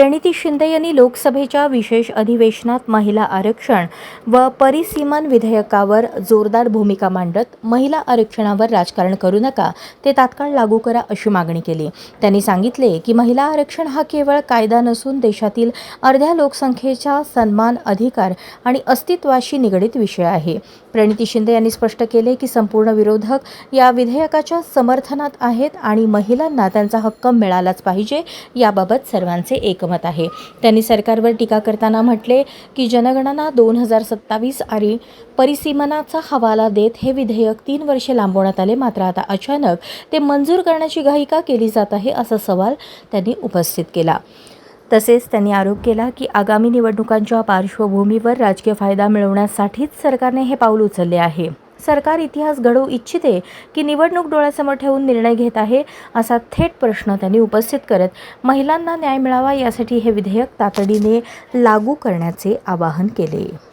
प्रणिती शिंदे यांनी लोकसभेच्या विशेष अधिवेशनात महिला आरक्षण व परिसीमन विधेयकावर जोरदार भूमिका मांडत महिला आरक्षणावर राजकारण करू नका, ते तात्काळ लागू करा अशी मागणी केली. त्यांनी सांगितले की महिला आरक्षण हा केवळ कायदा नसून देशातील अर्ध्या लोकसंख्येचा सन्मान, अधिकार आणि अस्तित्वाशी निगडित विषय आहे. प्रणिती शिंदे यांनी स्पष्ट केले की संपूर्ण विरोधक या विधेयकाच्या समर्थनात आहेत आणि महिलांना त्यांचा हक्क मिळालाच पाहिजे याबाबत सर्वांचे एकमत आहे. त्यांनी सरकारवर टीका करताना म्हटले की जनगणना 2027 आणि परिसीमनाचा हवाला देत हे विधेयक 3 वर्षे लांबवण्यात आले, मात्र आता अचानक ते मंजूर करण्याची घाई का केली जात आहे असा सवाल त्यांनी उपस्थित केला. तसेच त्यांनी आरोप केला की आगामी निवडणुकांच्या पार्श्वभूमीवर राजकीय फायदा मिळवण्यासाठीच सरकारने हे पाऊल उचलले आहे. सरकार इतिहास घडवू इच्छिते की निवडणूक डोळ्यासमोर ठेवून निर्णय घेत आहे, असा थेट प्रश्न त्यांनी उपस्थित करत महिलांना न्याय मिळावा यासाठी हे विधेयक तातडीने लागू करण्याचे आवाहन केले.